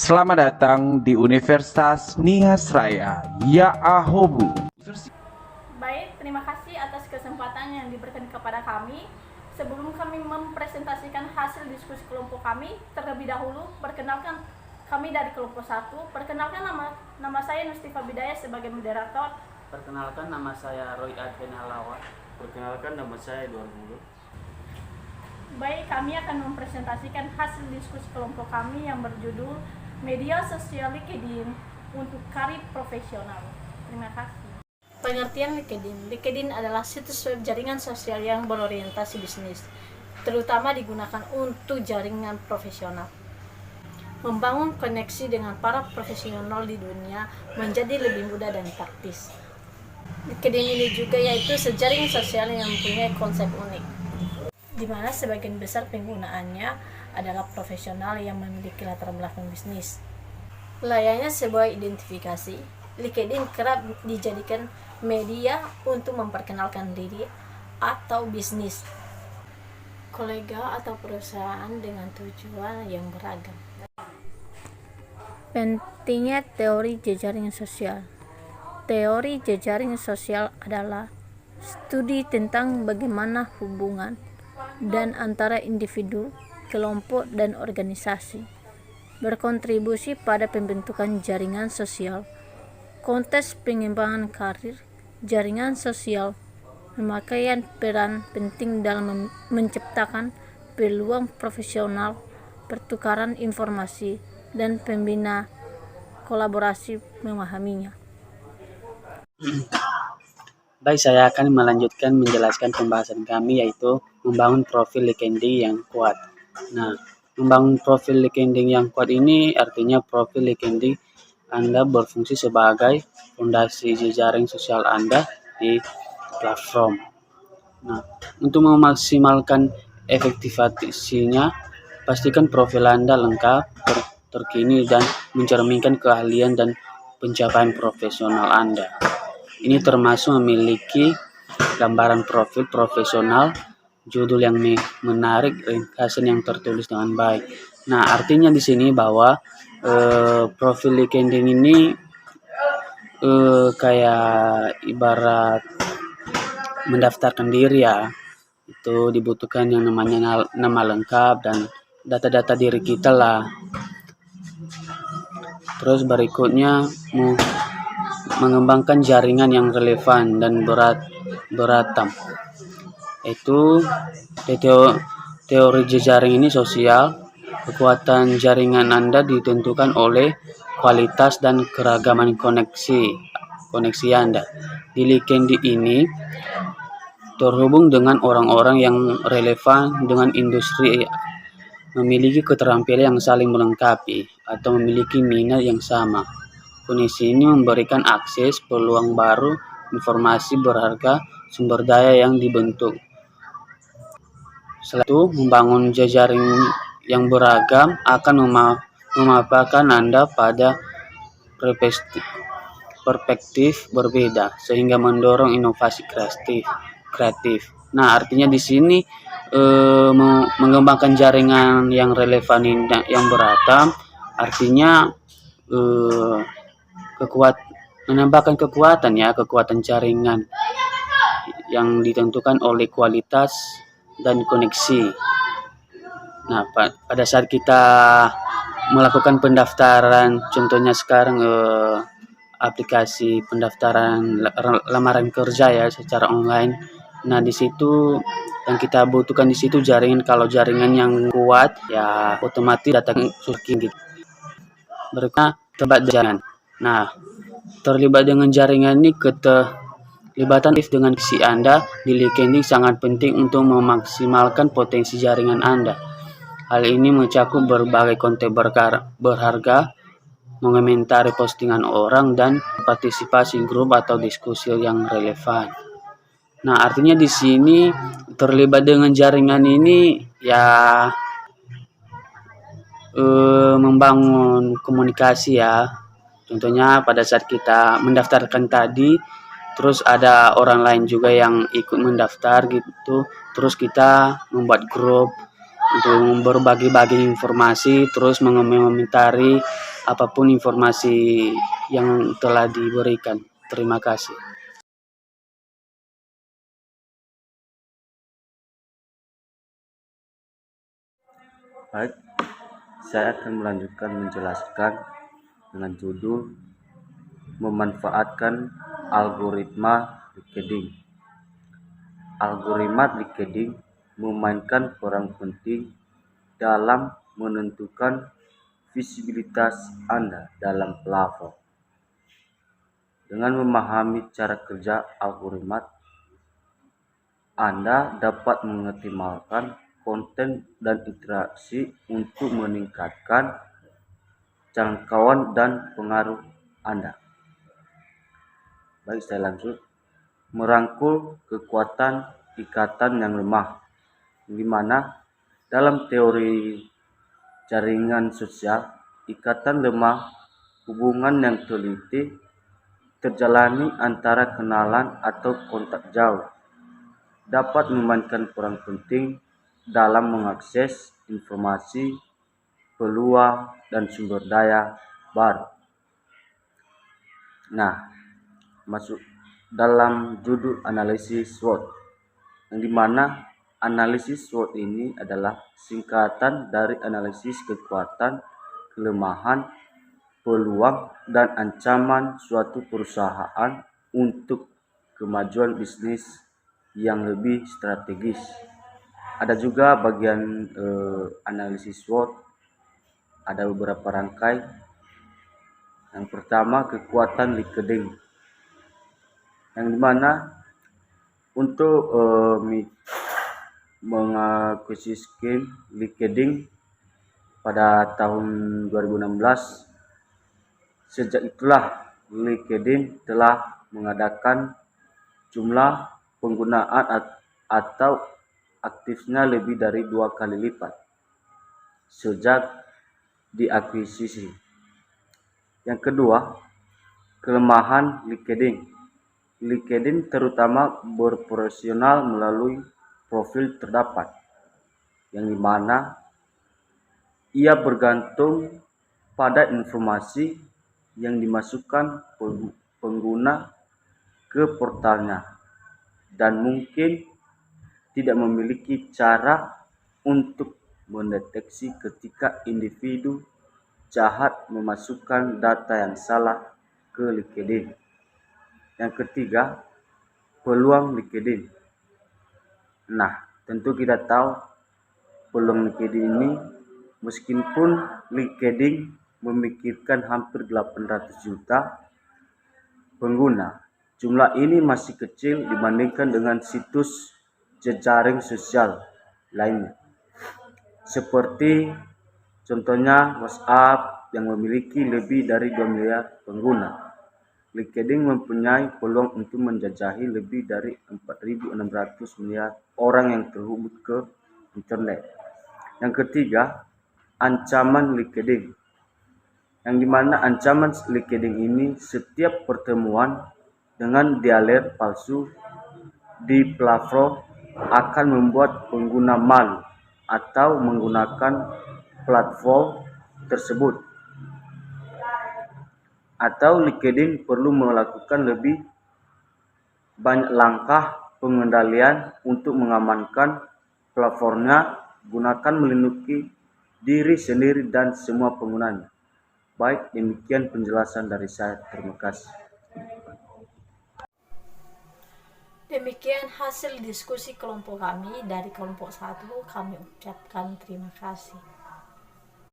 Selamat datang di Universitas Nias Raya, Ya Ahobu. Baik, terima kasih atas kesempatan yang diberikan kepada kami. Sebelum kami mempresentasikan hasil diskusi kelompok kami, terlebih dahulu perkenalkan kami dari kelompok 1. Perkenalkan nama saya Nustifa Bidaya sebagai moderator. Perkenalkan, nama saya Roy Adrian Halawa. Perkenalkan, nama saya Edward Mulu. Baik, kami akan mempresentasikan hasil diskusi kelompok kami yang berjudul Media Sosial LinkedIn untuk Karir Profesional. Terima kasih. Pengertian LinkedIn. LinkedIn adalah situs web jaringan sosial yang berorientasi bisnis, terutama digunakan untuk jaringan profesional. Membangun koneksi dengan para profesional di dunia menjadi lebih mudah dan praktis. LinkedIn ini juga yaitu sejaringan sosial yang mempunyai konsep unik, di mana sebagian besar penggunaannya adalah profesional yang memiliki latar belakang bisnis. Layaknya sebuah identifikasi, LinkedIn kerap dijadikan media untuk memperkenalkan diri atau bisnis, kolega atau perusahaan dengan tujuan yang beragam. Pentingnya teori jejaring sosial. Teori jejaring sosial adalah studi tentang bagaimana hubungan dan antara individu, kelompok, dan organisasi berkontribusi pada pembentukan jaringan sosial. Konteks pengembangan karir, jaringan sosial memakai peran penting dalam menciptakan peluang profesional, pertukaran informasi, dan pembina kolaborasi memahaminya. Baik, saya akan melanjutkan menjelaskan pembahasan kami, yaitu membangun profil LinkedIn yang kuat. Nah, membangun profil LinkedIn yang kuat ini artinya profil LinkedIn Anda berfungsi sebagai fondasi jejaring sosial Anda di platform. Nah, untuk memaksimalkan efektivitinya, pastikan profil Anda lengkap, terkini, dan mencerminkan keahlian dan pencapaian profesional Anda. Ini termasuk memiliki gambaran profil profesional, judul yang menarik, ringkasan yang tertulis dengan baik. Nah, artinya di sini bahwa profil LinkedIn ini kayak ibarat mendaftarkan diri ya. Itu dibutuhkan yang namanya nama lengkap dan data-data diri kita lah. Terus berikutnya mengembangkan jaringan yang relevan dan beratam. Itu teori jejaring ini sosial. Kekuatan jaringan Anda ditentukan oleh kualitas dan keragaman koneksi Anda. Di LinkedIn ini terhubung dengan orang-orang yang relevan dengan industri, memiliki keterampilan yang saling melengkapi, atau memiliki minat yang sama. Kondisi ini memberikan akses peluang baru, informasi berharga, sumber daya yang dibentuk. Setelah itu, membangun jejaring yang beragam akan memaparkan Anda pada perspektif berbeda, sehingga mendorong inovasi kreatif. Nah, artinya di sini mengembangkan jaringan yang relevan yang beragam, artinya menambahkan kekuatan jaringan yang ditentukan oleh kualitas dan koneksi. Nah, pada saat kita melakukan pendaftaran, contohnya sekarang aplikasi pendaftaran lamaran kerja ya secara online. Nah, di situ yang kita butuhkan di situ jaringan. Kalau jaringan yang kuat ya otomatis datang tinggi. Berikutnya terlibat jaringan. Nah, terlibat dengan jaringan ini keterlibatan dengan kisi Anda di LinkedIn sangat penting untuk memaksimalkan potensi jaringan Anda. Hal ini mencakup berbagai konten berharga, mengomentari postingan orang, dan partisipasi grup atau diskusi yang relevan. Nah, artinya di sini terlibat dengan jaringan ini ya membangun komunikasi ya. Contohnya pada saat kita mendaftarkan tadi, terus ada orang lain juga yang ikut mendaftar gitu, terus kita membuat grup untuk berbagi-bagi informasi, terus mengomentari apapun informasi yang telah diberikan. Terima kasih. Baik, saya akan melanjutkan menjelaskan dengan judul memanfaatkan algoritma LinkedIn. Algoritma LinkedIn memainkan peran penting dalam menentukan visibilitas Anda dalam platform. Dengan memahami cara kerja algoritma, Anda dapat mengoptimalkan konten dan interaksi untuk meningkatkan jangkauan dan pengaruh Anda. Baik, saya lanjut. Merangkul kekuatan ikatan yang lemah, di mana dalam teori jaringan sosial, ikatan lemah hubungan yang teliti terjalani antara kenalan atau kontak jauh dapat memainkan peran penting dalam mengakses informasi, peluang, dan sumber daya baru. Nah, masuk dalam judul analisis SWOT, yang dimana analisis SWOT ini adalah singkatan dari analisis kekuatan, kelemahan, peluang, dan ancaman suatu perusahaan untuk kemajuan bisnis yang lebih strategis. Ada juga bagian analisis SWOT, ada beberapa rangkai. Yang pertama, kekuatan LinkedIn, yang dimana untuk mengakuisisi LinkedIn pada tahun 2016. Sejak itulah LinkedIn telah mengadakan jumlah penggunaan atau aktifnya lebih dari 2 kali lipat sejak diakuisisi. Yang kedua, kelemahan LinkedIn. LinkedIn terutama berprofesional melalui profil terdapat, yang dimana ia bergantung pada informasi yang dimasukkan pengguna ke portalnya dan mungkin tidak memiliki cara untuk mendeteksi ketika individu jahat memasukkan data yang salah ke LinkedIn. Yang ketiga, peluang LinkedIn. Nah, tentu kita tahu peluang LinkedIn ini, meskipun LinkedIn memikirkan hampir 800 juta pengguna, jumlah ini masih kecil dibandingkan dengan situs jejaring sosial lainnya. Seperti contohnya WhatsApp yang memiliki lebih dari 2 miliar pengguna. LinkedIn mempunyai peluang untuk menjajahi lebih dari 4.600 miliar orang yang terhubung ke internet. Yang ketiga, ancaman LinkedIn, yang dimana ancaman LinkedIn ini setiap pertemuan dengan dialek palsu di platform akan membuat pengguna malu atau menggunakan platform tersebut, atau LinkedIn perlu melakukan lebih banyak langkah pengendalian untuk mengamankan platformnya, gunakan melindungi diri sendiri dan semua penggunanya. Baik, demikian penjelasan dari saya. Terima kasih. Demikian hasil diskusi kelompok kami dari kelompok 1. Kami ucapkan terima kasih.